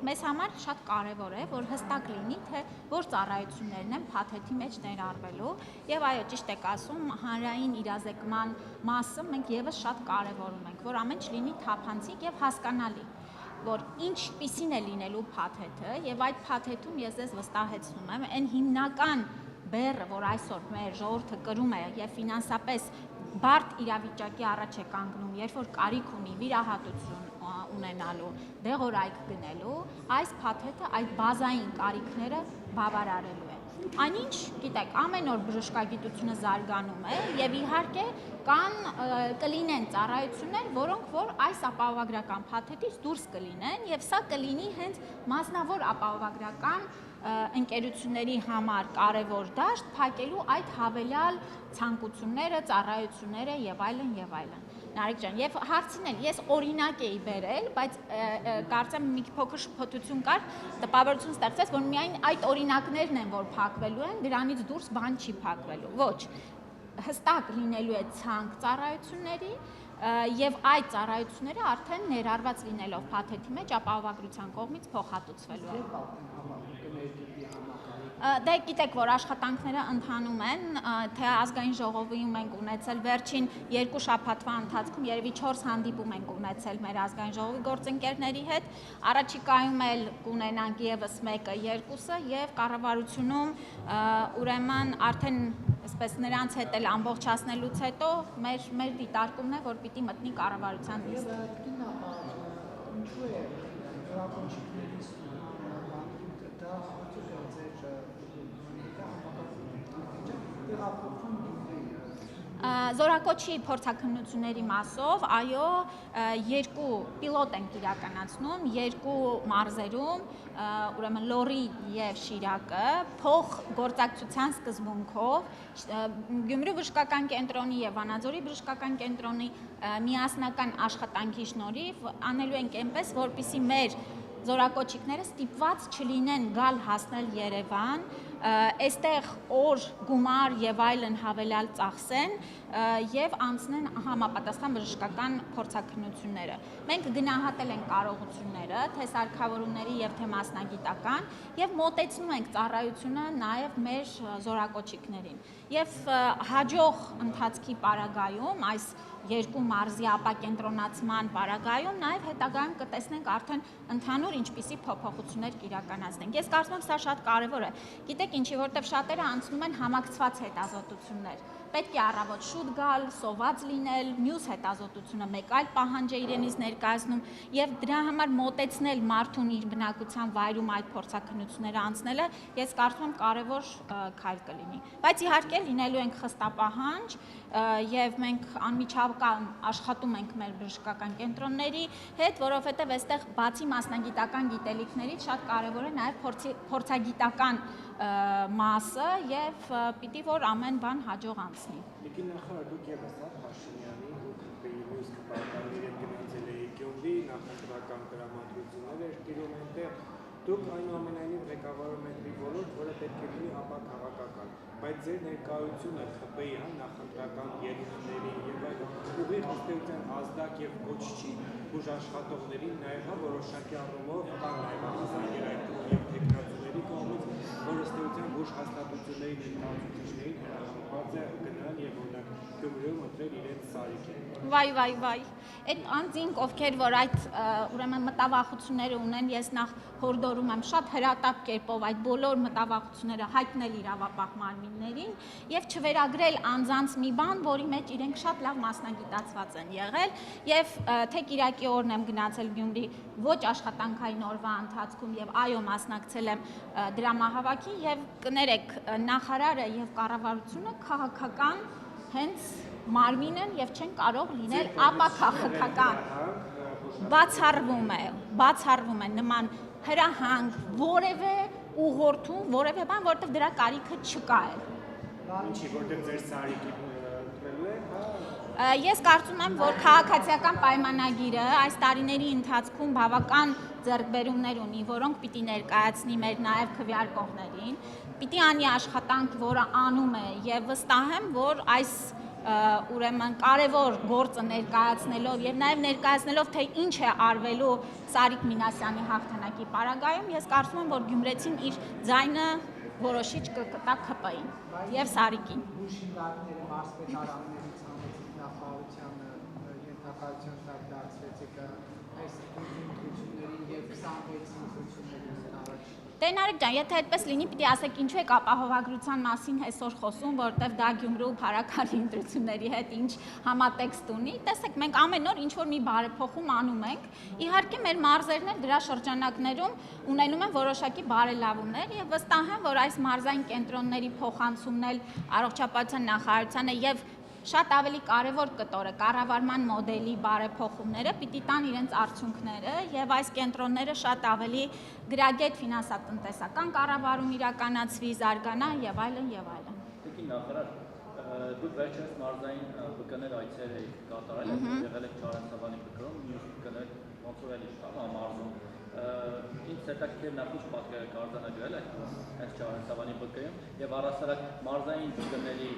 մեզ համար շատ կարևոր է, որ հստակ լինի, թե որ ծառայություններն են փաթեթի մեջ ներառվելու, եւ այո, ճիշտ եք ասում, հանրային իրազեկման մասը մենք եւս շատ կարևորում ենք, որ ամեն ինչ լինի թափանցիկ եւ հասկանալի, որ ինչպիսին է լինելու փաթեթը, եւ այդ փաթեթում ես ձեզ վստահեցնում եմ, այն հիմնական բեռը, որ այսօր մեր ժողովուրդը կրում է եւ ֆինանսապես բարդ իրավիճակի առաջ է կանգնում, երբ որ կարիք ունի վիրահատություն ունենալու, դեղորայք գնելու, այս փաթեթը այդ բազային կարիքները բավարարելու է։ Այնինչ, գիտեք, ամեն օր բժշկագիտությունը զարգանում է եւ իհարկե կլինեն ծառայություններ, որոնք որ այս ապահովագրական փաթեթից դուրս կլինեն եւ սա կլինի հենց մասնավոր ապահովագրական ընկերությունների համար կարևոր դաշտ փակելու այդ հավելյալ ցանկությունները, ծառայությունները եւ այլն եւ այլն։ Նարեկ ջան, եւ հարցին էլ ես օրինակ էի բերել, բայց կարծեմ մի փոքր շփոթություն կար, տպավորություն ստեղծեց, որ միայն այդ օրինակներն են, որ փակվելու են, դրանից դուրս բան չի փակվելու։ Ոչ, հստակ լինելու է ցանկ ծառայությունների եւ այդ ծառայությունները արդեն ներառված լինելով փաթեթի մեջ ապահովագրության կողմից փոխհատուցվելու է։ Դե գիտեք, որ աշխատանքները ընթանում են, թե ազգային ժողովում ենք ունեցել վերջին 2 շաբաթվա ընթացքում երևի 4 հանդիպում ենք ունեցել մեր ազգային ժողովի գործընկերների հետ, առաջիկայում էլ կունենանք եւս 1-2-ը եւ կառավարությունում ուրեմն արդեն այսպես նրանց հետ էլ ամբողջացնելուց հետո մեր դիտարկումն է, որ պիտի մտնի կառավարության նիստ։ Զորակոչի փորձաքննությունների մասով, այո, 2 պիլոտ ենք իրականացնում, 2 մարզերում, ուրեմն Լոռի եւ Շիրակը, փոխգործակցության սկզբունքով, Գյումրու բժշկական կենտրոնի եւ Վանաձորի բժշկական կենտրոնի միասնական աշխատանքի շնորհիվ անելու ենք այնպես, որպեսզի մեր զորակոչիկները ստիպված չլինեն գալ հասնել Երևան, այստեղ օր, գումար եւ այլն հավելյալ ծախսեն եւ անցնեն համապատասխան բժշկական փորձաքննությունները։ Մենք գնահատել ենք կարողությունները, թե սարքավորումների եւ թե մասնագիտական եւ մոտեցնում ենք ծառայությունը նաեւ մեր զորակոչիկներին։ Եվ հաջող ընթացքի պարագայում այս 2 մարզի ապակենտրոնացման պարագայում նաև հետագայում կտեսնենք արդեն ընդհանուր ինչպիսի փոփոխություններ կիրականացնենք։ Ես կարծում եմ սա շատ կարևոր է։ Գիտեք ինչի, որտեղ շատերը անցնում են համակցված հետազոտություններ։ Պետք է առավոտ շուտ գալ, սոված լինել, մյուս հետազոտությունը մեկ այլ պահանջ է իրենից ներկայացնում եւ դրա համար մոտեցնել մարդուն իր բնակության վայրում այդ փորձաքննությունները անցնելը, ես կարծում եմ կարևոր քայլ կլինի։ Բայց իհարկե լինելու ենք խստապահանջ եւ մենք անմիջական աշխատում ենք մեր բժշկական կենտրոնների հետ, որովհետեւ այստեղ բացի մասնագիտական գիտելիքներից շատ կարևոր է նաեւ փորձագիտական մասը եւ պիտի որ ամեն բան հաջող անցնի։ Եկին նախարար դուք եւս Փաշինյանի ու ԿՊ-ի կպարտարների հետ գնացել եք Գյումրի, նախընտրական դրամատրություններ էր տիրում այնտեղ, դուք այնուամենայնիվ ղեկավարում եք մի ոլորտ, որը պետք է լինի ապաքաղաքական, բայց ձեր ներկայությունը ԿՊ-ի նախընտրական ելույթների եւ այլն ուղիղ ըստեյության ազդակ եւ ոչ չի բուժաշխատողներին նաեւ որոշակի առումով կան նաեւ ազգային եւ տեխնոլոգիաների կողմից, որ ըստեյության բուժ հաստատությունների ներկայացուցիչներին հրաժարված է գնալ եւ օրինակ Գյումրիում ընտրել իրենց սարիքին։ Վայ, այդ անձինք, ովքեր որ այդ ուրեմն մտավախությունները ունեն, ես նախ հորդորում եմ շատ հրատապ կերպով այդ բոլոր մտավախությունները հայտնել իրավապահ մարմիններին եւ չվերագրել անձանց մի բան, որի մեջ իրենք շատ լավ մասնագիտացված են եղել եւ թե Կիրակի օրն եմ գնացել Գյումրի ոչ աշխատանքային օրվա ընթացքում եւ այո մասնակցել եմ դրամահավաքին եւ կներեք նախարարը եւ կառավարությունը քաղաքական հենց մարմին են եւ չեն կարող լինել ապաքաղաքական։ Բացառվում է նման հրահանգ, որևէ ուղղորդում, որևէ բան, որտեղ դրա կարիքը չկա է։ Ինչի որտեղ ձեր սարիքի ընտրելու է, հա։ Ես կարծում եմ, որ քաղաքացիական պայմանագիրը այս տարիների ընթացքում բավական ձեռքբերումներ ունի, որոնք պիտի ներկայացնի մեր նաև քվեարկողներին, պիտի անի աշխատանք, որը անում է եւ վստահ եմ, որ այս ուրեմն կարևոր գործը ներկայացնելով եւ նաեւ ներկայացնելով թե ինչ է արվելու Սարիկ Մինասյանի հաղթանակի պարագայում, ես կարծում եմ, որ գյումրեցին իր ձայնը որոշիչ կտա ԿՊ-ին եւ Սարիկին։ Ուշինդակները մարզպետարաններից հանեցիք նախարարությանը ենթակայության տակ դարձվեցիք այս ընտրություններին եւ 26 ընտրություններին առաջ։ Դե Նարեկ ջան, եթե այդպես լինի, պիտի ասեք ինչու եք ապահովագրության մասին այսօր խոսում, որովհետև դա Գյումրու փառաքարի ընտրությունների հետ ինչ համատեքստ ունի։ Տեսեք, մենք ամեն օր ինչ որ մի բարեփոխում անում ենք։ Իհարկե մեր մարզերն էլ դրա շրջանակներում ունենում են որոշակի բարելավումներ եւ վստահ եմ, որ այս մարզային կենտրոնների փոխանցումն էլ առողջապահության նախարարությանը եւ շատ ավելի կարևոր կտորը կառավարման մոդելի բարեփոխումները պիտի տան իրենց արդյունքները եւ այս կենտրոնները շատ ավելի գրագետ ֆինանսատնտեսական կառավարում իրականացվի, զարգանա եւ այլն եւ այլն։ Տիկին նախարար, դուք վերջերս մարզային ԲԿ-ներ այցեր եք կատարել, եղել եք Չարենցավանի ԲԿ-ում, մյուս ԲԿ-ներ ոնց որ էլի շտա մարզում։ Ինչ հետաքրքիր նախ ինչ պատկեր եք արձանագրել այս Չարենցավանի ԲԿ-ում եւ առասարակ մարզային ԲԿ-ների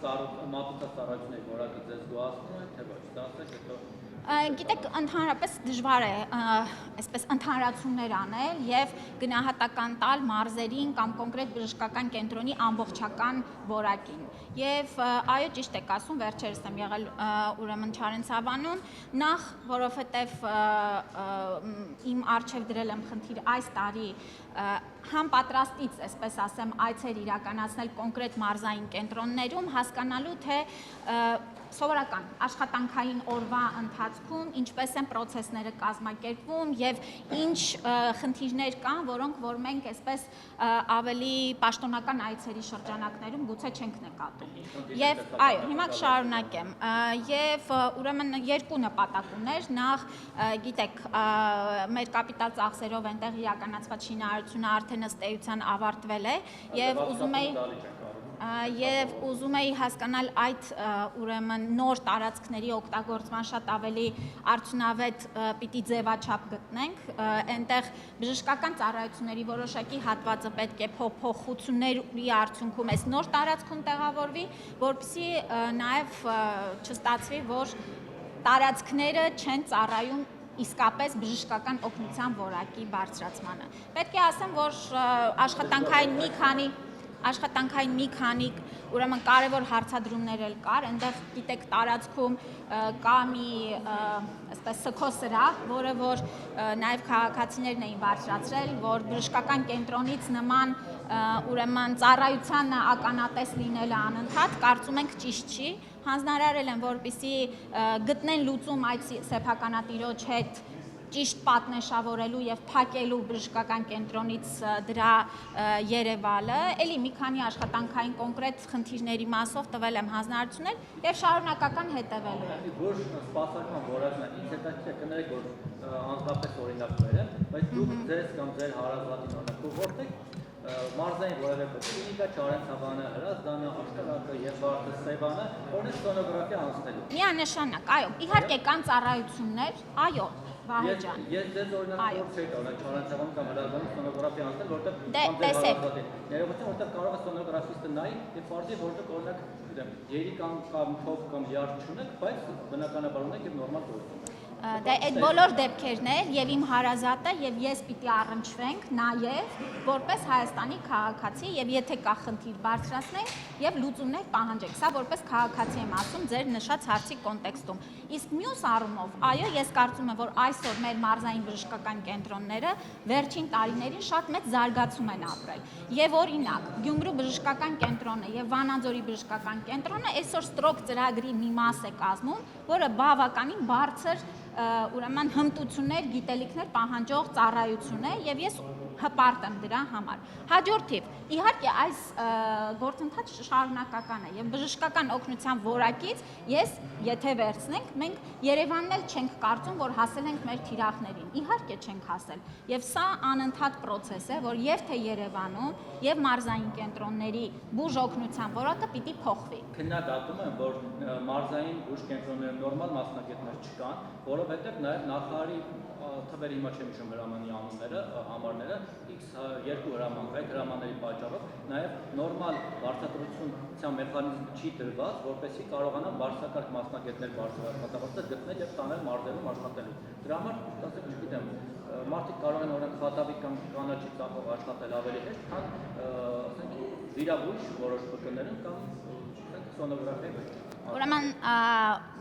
մատուցած ծառայությունների որակը ձեզ գոհացնում է, թե ոչ, դասեք հետո։ Գիտեք, ընդհանրապես դժվար է այսպես ընդհանրացումներ անել եւ գնահատական տալ մարզերին կամ կոնկրետ բժշկական կենտրոնի ամբողջական որակին։ Եվ այո, ճիշտ եք ասում, վերջերս եմ եղել ուրեմն Չարենցավանում, նախ որովհետեւ իմ արժեվ դրել եմ խնդիր այս տարի համ պատրաստից, այսպես ասեմ, այցեր իրականացնել կոնկրետ մարզային կենտրոններում, հասկանալու թե սովորական աշխատանքային օրվա ընթացքում ինչպես են process-ները կազմակերպվում եւ ինչ խնդիրներ կան, որոնք որ մենք այսպես ավելի պաշտոնական այցերի շրջանակներում գուցե չենք նկատում։ Եվ այո, հիմա կշարունակեմ։ Եվ ուրեմն երկու նպատակ ուներ, նախ գիտեք, մեր կապիտալ ծախսերով այնտեղ իրականացված շինարարությունը արդեն ըստ էության ավարտվել է եւ ուզում էի հասկանալ այդ ուրեմն նոր տարածքների օգտագործման շատ ավելի արդյունավետ պիտի ձևաչափ գտնենք, այնտեղ բժշկական ծառայությունների որոշակի հատվածը պետք է փոփոխությունների արդյունքում այս նոր տարածքում տեղավորվի, որպեսզի նաև չստացվի, որ տարածքները չեն ծառայում իսկապես բժշկական օգնության որակի բարձրացմանը։ Պետք է ասեմ, որ աշխատանքային մի քանի ուրեմն կարևոր հարցադրումներ էլ կար, այնտեղ գիտեք տարածքում կա մի այսպես սքոսրահ, որը որ նաև քաղաքացիներն էին բարձրացրել, որ բժշկական կենտրոնից նման ուրեմն ծառայությանը ականատես լինելը անընդհատ կարծում ենք ճիշտ չի, հանձնարարել են, որպեսզի գտնեն լուծում այդ սեփականատիրոջ հետ ճիշտ պատնեշավորելու եւ փակելու բժշկական կենտրոնից դրա Երևանը, էլի մի քանի աշխատանքային կոնկրետ խնդիրների մասով տվել եմ հանձնարարություններ եւ շարունակական հետեւելու եմ։ Որ սպասարկման որակն է, ինձ հետաքրքիր է կներեք, որ անձնապես օրինակներ են, բայց դուք ձեզ կամ ձեր հարազատին օրինակով որտեղ մարզային որևէ կլինիկա, Չարենցավանը, Հրազդանը, Աշտարակը եւ Վարդը, Սևանը, օրինակ սոնոգրաֆիա անցնելու։ Միանշանակ, այո, իհարկե կան ծառայություններ, այո, Վահե ջան։ Ես ձեզ օրինակ որ չէի տալ, Չարենցավանում կամ Հրազդանում սոնոգրաֆիա անցնել, որտեղ տեսեք, ներողություն, որտեղ կարող է սոնոգրաֆիստը նայի եւ ֆարզի որտեղ օրինակ, գիտեմ, երի կամ փոփ կամ լյարդ չունեք, բայց բնականաբար ունեք եւ նորմալ գործում եք։ Դա այդ բոլոր դեպքերն էր եւ իմ հարազատը եւ ես պիտի առնչվենք նաեւ որպես Հայաստանի քաղաքացի եւ եթե կա խնդիր բարձրացնենք եւ լուծումներ պահանջենք։ Սա որպես քաղաքացի եմ ասում ձեր նշած հարցի կոնտեքստում։ Իսկ մյուս առումով, այո, ես կարծում եմ, որ այսօր մեր մարզային բժշկական կենտրոնները վերջին տարիներին շատ մեծ զարգացում են ապրել։ Եվ օրինակ, Գյումրու բժշկական կենտրոնը եւ Վանաձորի բժշկական կենտրոնը այսօր ստրոկ ծրագրի մի մաս է կազմում, որը բավականին բարձր ուրեմն հմտություններ, գիտելիքներ պահանջող ծառայություն է եւ ես հպարտ եմ դրա համար։ Հաջորդիվ, իհարկե այս գործընթացը շարունակական է եւ բժշկական օգնության որակից ես եթե վերցնենք, մենք Երևանն էլ չենք կարծում, որ հասել ենք մեր թիրախներին։ Իհարկե չենք հասել։ Եւ սա անընդհատ process է, որ եւ թե Երևանում եւ մարզային կենտրոնների բուժօգնության որակը պիտի փոխվի։ Քննադատում եմ, որ մարզային բուժ կենտրոններում նորմալ մասնագետներ չկան, որովհետև նաև նախարարի թվերը հիմա չեմ հիշում հրամանի անունները, մասերը, համարները X 2 հրաման, այդ հրամանների պատճառով նաև նորմալ վարձատրության մեխանիզմ չի դրված, որպեսզի կարողանան բարձրակարգ մասնագետներ բարձրացնել գտնել եւ տանել մարզերում աշխատելու։ Դրա համար, ասենք, չգիտեմ, մարդիկ կարող են օրենք խատավի կամ կանաչի ծախով աշխատել ավելի հեշտ, քան ասենք վիրաբույժ որոշ բկներում կամ ասենք սոնոգրաֆիայի մեջ։ Ուրեմն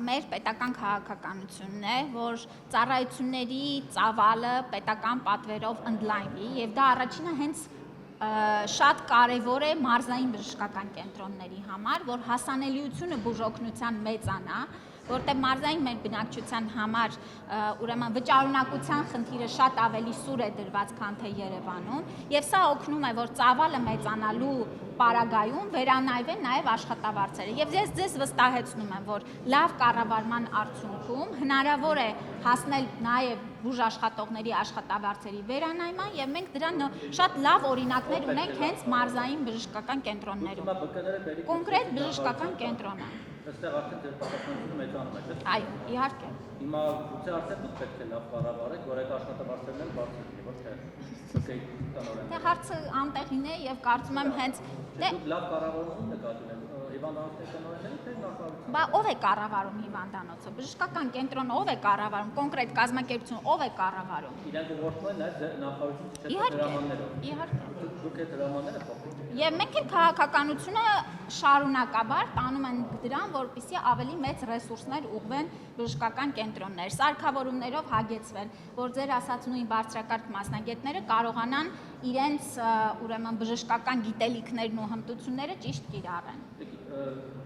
մեր պետական քաղաքականությունն է, որ ծառայությունների ծավալը պետական պատվերով ընդլայնվի եւ դա առաջինը հենց շատ կարևոր է մարզային բժշկական կենտրոնների համար, որ հասանելիությունը բուժօգնության մեծանա, որտեղ մարզային մեր բնակչության համար ուրեմն վճարունակության խնդիրը շատ ավելի սուր է դրված, քան թե Երևանում, եւ սա օգնում է, որ ծավալը մեծանալու պարագայում վերանայվեն նաև աշխատավարձերը։ Եվ ձեզ վստահեցնում եմ, որ լավ կառավարման արդյունքում հնարավոր է հասնել նաև բուժաշխատողների աշխատավարձերի վերանայման եւ մենք դրան շատ լավ օրինակներ ունենք հենց մարզային բժշկական կենտրոններում։ Կոնկրետ բժշկական կենտրոնը։ Այստեղ արդեն ձեր պատասխանատվությունը մեծանում է, չէ՞։ Այո, իհարկե։ Հիմա գուցե արդեն դուք պետք է լավ կառավարեք, որ այդ աշխատավարձերն էլ բարձրացնի, ոչ թե սկսեի տնօրեն։ Դե հարցը անտեղին է եւ կարծում եմ հենց դուք լավ կառավարում նկատի ունեք հիվանդանոցների տնօրենների թե նախարարության։ Բա ով է կառավարում հիվանդանոցը։ Բժշկական կենտրոնը ով է կառավարում, կոնկրետ կազմակերպությունը ով է կառավարում։ Իրենք ուղղորդում են նաև նախարարության հրամաններով։ Իհարկե։ Դուք այդ հրամանները փոխեք։ Եվ մենք էլ քաղաքականությունը շարունակաբար տանում ենք դրան, որպեսզի ավելի մեծ ռեսուրսներ ուղղվեն բժշկական կենտրոններ, սարքավորումներով հագեցվեն, որ ձեր ասած նույն բարձրակարգ մասնագետները կարողանան իրենց ուրեմն բժշկական գիտելիքներն ու հմտությունները ճիշտ կիրառեն։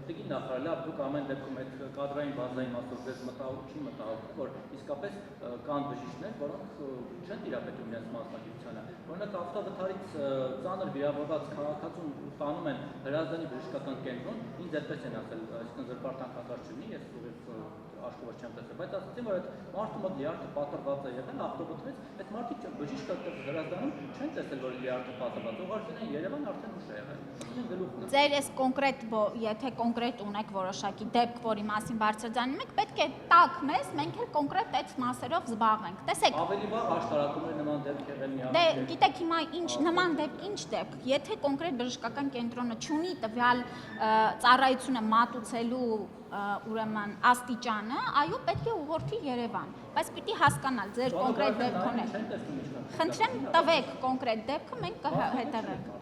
Տիկին նախարար, լավ, դուք ամեն դեպքում այդ կադրային բազային մասով ձեզ մտահոգ չի մտահոգում, որ իսկապես կան բժիշկներ, որոնք չեն տիրապետում իրենց մասնագիտությանը։ Օրինակ ավտովթարից ծանր վիրավորված քաղաքացուն տանում են հրազդանի բժշկական կենտրոն, ինձ այդպես են ասել, այսինքն զրպարտան կատարած չունի, ես աշխուժ չեմ տեսել, բայց ասացին, որ այդ մարդու մոտ լիարդը պատրված է եղել ավտովթարից, այդ մարդիկ բժիշկը հրազդանում չեն տեսել, որ լիարդը պատրված, ուղղակի են Երևան արդեն ուշ է եղել։ Ձեր այս կոնկրետ, եթե կոնկրետ ունեք որոշակի դեպք, որի մասին բարձրաձայնում եք, պետք է տաք մեզ, մենք էլ կոնկրետ այդ մասերով զբաղվենք։ Տեսեք, ավելի վաղ աշտարակումներ նման դեպք եղել մի Դե գիտեք հիմա ինչ նման դեպք, ինչ դեպք, եթե կոնկրետ բժշկական կենտրոնը չունի տվյալ ծառայությունը մատուցելու ուրեմն աստիճանը, այո, պետք է ուղղորդի Երևան, բայց պիտի հասկանալ ձեր կոնկրետ դեպքն է։ Խնդրեմ տվեք կոնկրետ դեպքը, մենք կհետևենք։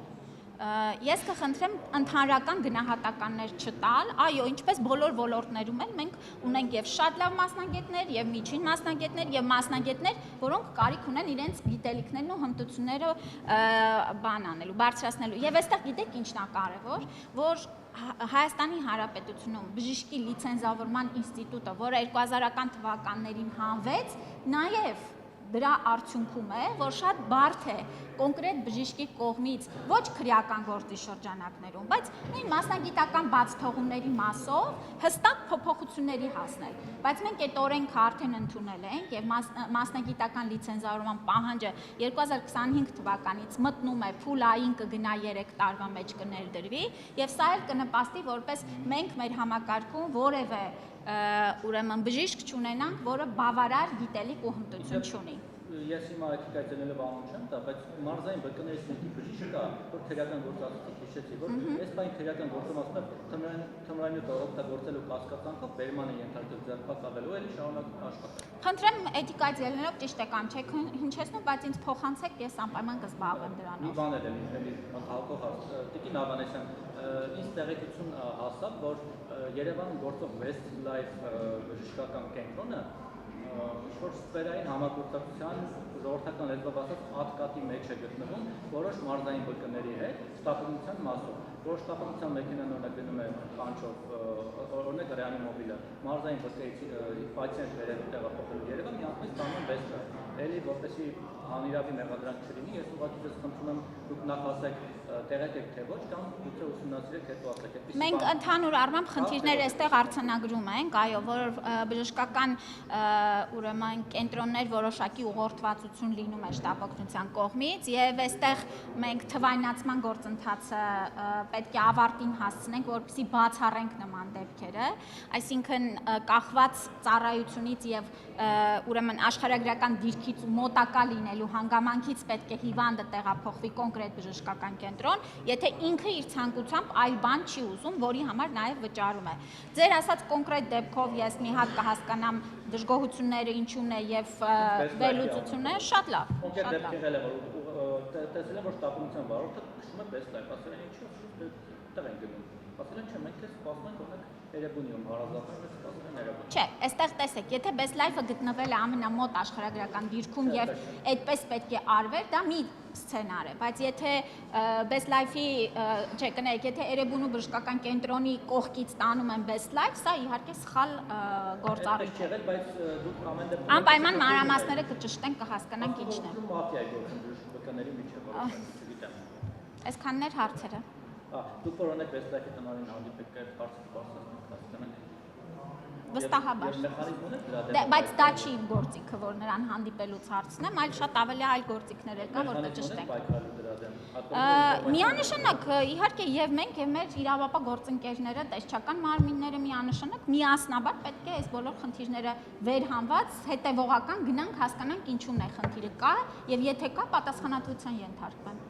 Ես կխնդրեմ ընդհանրական գնահատականներ չտալ, այո, ինչպես բոլոր ոլորտներում էլ մենք ունենք եւ շատ լավ մասնագետներ, եւ միջին մասնագետներ, եւ մասնագետներ, որոնք կարիք ունեն իրենց գիտելիքներն ու հմտությունները բան անելու, բարձրացնելու։ Եվ այստեղ գիտեք ինչն է կարևոր, որ Հայաստանի Հանրապետությունում բժշկի լիցենզավորման ինստիտուտը, որը 2000-ական թվականներին հանվեց, նաեւ դրա արդյունքում է, որ շատ բարդ է կոնկրետ բժշկի կողմից ոչ քրեական գործի շրջանակներում, բայց նույն մասնագիտական բաց թողումների մասով հստակ փոփոխությունների հասնել։ Բայց մենք այդ օրենքը արդեն ընդունել ենք եւ մասնագիտական լիցենզավորման պահանջը 2025 թվականից մտնում է փուլային կգնա 3 տարվա մեջ կներդրվի եւ սա էլ կնպաստի, որպես մենք մեր համակարգում որևէ ուրեմն բժիշկ չունենանք, որը բավարար գիտելիք ու հմտություն չունի։ Ես հիմա էթիկայի ծնելով անում չեմ տա, բայց մարզային բկների սնիկի բժիշկ կա, որ թերական գործածություն հիշեցի, որ այս բանի թերական գործում ասում է թմրանյութը օգտագործելու կասկածանքով բերման է ենթարկել ձերբակալելու էլի շարունակ աշխատել։ Խնդրեմ էթիկայի ծնելով ճիշտ է կամ չեք հնչեցնում, բայց ինձ փոխանցեք, ես անպայման կզբաղվեմ դրանով։ Մի բան էլ էլի մտահոգող Տիկին Ավանեսյան, ինձ տեղեկություն հասավ, որ Երևանում գործող Westlife բժշկական կենտրոնը ինչ-որ սֆերային համագործակցության ժողովրդական լեզվով ասած ատկատի մեջ է գտնվում որոշ մարզային բկների հետ շտապօգնության մասով։ Որոշ շտապօգնության մեքենան օրինակ գնում է կանչով, օրինակ ռեանիմոբիլը, մարզային բկերից պացիենտ վերել տեղափոխելու Երևան, մի անգամ ստանում Westlife։ Էլի որպեսզի անիրավի մեղադրանք չլինի, ես ուղղակի ձեզ խնդրում եմ դուք նախ ասեք տեղեկ եք թե ոչ կամ գուցե ուսումնասիրեք հետո ասեք։ Մենք ընդհանուր առմամբ խնդիրներ այստեղ արձանագրում ենք, այո, որ բժշկական ուրեմն կենտրոններ որոշակի ուղղորդվածություն լինում է շտապօգնության կողմից եւ այստեղ մենք թվայնացման գործընթացը պետք է ավարտին հասցնենք, որպեսզի բացառենք նման դեպքերը, այսինքն կախված ծառայությունից եւ ուրեմն աշխարհագրական դիրքից ու մոտակա լինելու հանգամանքից պետք է հիվանդը տեղափոխվի կոնկրետ բժշկական կենտրոն, եթե ինքը իր ցանկությամբ այլ բան չի ուզում, որի համար նաև վճարում է։ Ձեր ասած կոնկրետ դեպքով ես մի հատ կհասկանամ դժգոհությունները ինչու՞ն է եւ վերլուծությունը, շատ լավ։ Կոնկրետ դեպք եղել է, որ տեսել եմ, որ շտապունության վարորդը քշում է best life, ասել են ինչու՞ տեղ են գնում։ Ասել են չէ, մենք քեզ սպասում ենք օրինակ Երևանում հարազատներ մեզ սպասում են Երևանում։ Չէ, այստեղ տեսեք, եթե best life-ը գտնվել է ամենամոտ աշխարհագրական դիրքում եւ այդպես պետք է արվեր, դա մի սցենար է, բայց եթե best life-ի, չէ, կներեք, եթե Երևանու բժշկական կենտրոնի կողքից տանում են best life, սա իհարկե սխալ գործառույթ է։ Բայց դուք ամեն դեպքում Անպայման մանրամասները կճշտեն, կհասկանանք ինչն է։ Մաֆիա է գործում բժշկների միջև, չգիտեմ։ Այսքաններ հարցերը։ Դուք որոնեք best life-ի տնօրեն հանդիպեք այդ հարցը բարձրացնեք, հասկանանք։ Վստահաբար։ Բայց դա չի իմ գործիքը, որ նրան հանդիպելուց հարցնեմ, այլ շատ ավելի այլ գործիքներ կա, որ կճշտենք։ Միանշանակ, իհարկե, եւ մենք եւ մեր իրավապահ գործընկերները, տեսչական մարմինները միանշանակ միասնաբար պետք է այս բոլոր խնդիրները վերհանված, հետեւողական գնանք հասկանանք ինչու՞ն է խնդիրը կա եւ եթե կա պատասխանատվության ենթարկվեն։